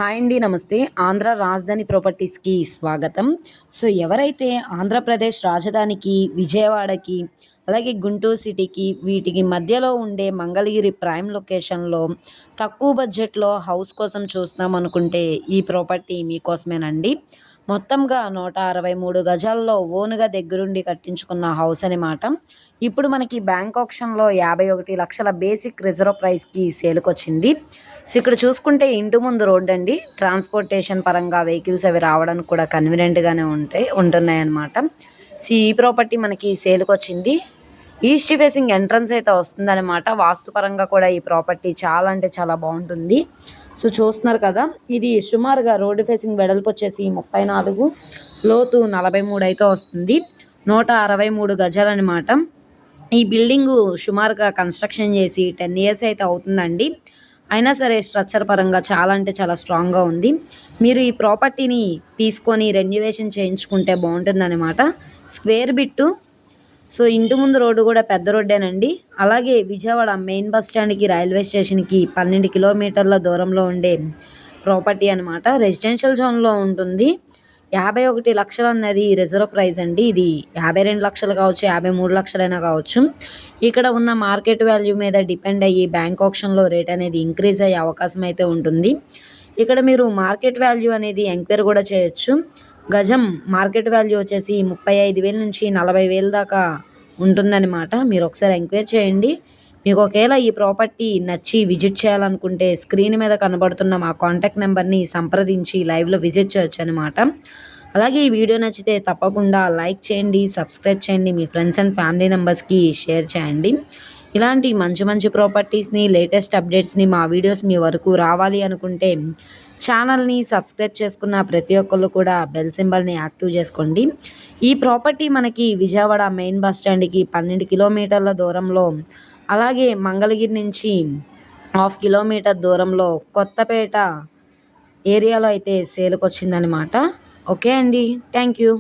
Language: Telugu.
హాయ్ అండి. నమస్తే. ఆంధ్ర రాజధాని ప్రాపర్టీస్‌కి స్వాగతం. సో, ఎవరైతే ఆంధ్రప్రదేశ్ రాజధానికి, విజయవాడకి, అలాగే గుంటూరు సిటీకి వీటికి మధ్యలో ఉండే మంగళగిరి ప్రైమ్ లొకేషన్‌లో తక్కువ బడ్జెట్‌లో హౌస్ కోసం చూస్తున్నామనుకుంటే ఈ ప్రాపర్టీ మీకోసమేనండి. మొత్తంగా 163 గజాల్లో ఓన్‌గా దగ్గరుండి కట్టించుకున్న హౌస్ అనమాట. ఇప్పుడు మనకి బ్యాంక్ ఆక్షన్‌లో 51,00,000 బేసిక్ రిజర్వ్ ప్రైస్‌కి సేల్‌కొచ్చింది. సో, ఇక్కడ చూసుకుంటే ఇంటి ముందు రోడ్డండి. ట్రాన్స్‌పోర్టేషన్ పరంగా వెహికల్స్ అవి రావడానికి కూడా కన్వీనియంట్‌గానే ఉంటున్నాయన్నమాట. సో, ఈ ప్రాపర్టీ మనకి సేల్‌కొచ్చింది. ఈస్ట్ ఫేసింగ్ ఎంట్రన్స్ అయితే వస్తుందనమాట. వాస్తుపరంగా కూడా ఈ ప్రాపర్టీ చాలా అంటే చాలా బావుంటుంది. సో, చూస్తున్నారు కదా! ఇది సుమారుగా రోడ్డు ఫేసింగ్ వెడల్పొచ్చేసి 34, లోతు 43 అయితే వస్తుంది. 163 గజాలనమాట. ఈ బిల్డింగు సుమారుగా కన్‌స్ట్రక్షన్ చేసి 10 ఇయర్స్ అయితే అవుతుందండి. అయినా సరే స్ట్రక్చర్ పరంగా చాలా అంటే చాలా స్ట్రాంగ్‌గా ఉంది. మీరు ఈ ప్రాపర్టీని తీసుకొని రెన్యువేషన్ చేయించుకుంటే బావుంటుందనమాట. Square bit. సో, ఇంటి ముందు రోడ్డు కూడా పెద్ద రోడ్డేనండి. అలాగే విజయవాడ మెయిన్ బస్ స్టాండ్‌కి, రైల్వే స్టేషన్‌కి 12 కిలోమీటర్ల దూరంలో ఉండే ప్రాపర్టీ అనమాట. రెసిడెన్షియల్ జోన్‌లో ఉంటుంది. 51,00,000 అన్నది రిజర్వ్ ప్రైస్ అండి. ఇది 52,00,000 కావచ్చు, 53,00,000 కావచ్చు. ఇక్కడ ఉన్న మార్కెట్ వాల్యూ మీద డిపెండ్ అయ్యి బ్యాంక్ ఆక్షన్‌లో రేట్ అనేది ఇంక్రీజ్ అయ్యే అవకాశం అయితే ఉంటుంది. ఇక్కడ మీరు మార్కెట్ వాల్యూ అనేది ఎంక్వైరీ కూడా చేయొచ్చు. గజం మార్కెట్ వాల్యూ వచ్చేసి 35,000 నుంచి 40,000 దాకా ఉంటుందన్నమాట. మీరు ఒకసారి ఎంక్వైరీ చేయండి. మీకు ఒకవేళ ఈ ప్రాపర్టీ నచ్చి విజిట్ చేయాలనుకుంటే స్క్రీన్ మీద కనబడుతున్న మా కాంటాక్ట్ నెంబర్‌ని సంప్రదించి లైవ్‌లో విజిట్ చేయొచ్చనమాట. అలాగే ఈ వీడియో నచ్చితే తప్పకుండా లైక్ చేయండి, సబ్స్క్రైబ్ చేయండి, మీ ఫ్రెండ్స్ అండ్ ఫ్యామిలీ మెంబర్స్‌కి షేర్ చేయండి. ఇలాంటి మంచి మంచి ప్రాపర్టీస్‌ని, లేటెస్ట్ అప్డేట్స్‌ని మా వీడియోస్ మీ వరకు రావాలి అనుకుంటే ఛానల్‌ని సబ్స్క్రైబ్ చేసుకున్న ప్రతి ఒక్కళ్ళు కూడా బెల్ సింబల్‌ని యాక్టివ్ చేసుకోండి. ఈ ప్రాపర్టీ మనకి విజయవాడ మెయిన్ బస్ స్టాండ్‌కి 12 కిలోమీటర్ల దూరంలో, అలాగే మంగళగిరి నుంచి హాఫ్ కిలోమీటర్ దూరంలో కొత్తపేట ఏరియాలో అయితే సేల్‌కొచ్చిందనమాట. ఓకే అండి. Thank you.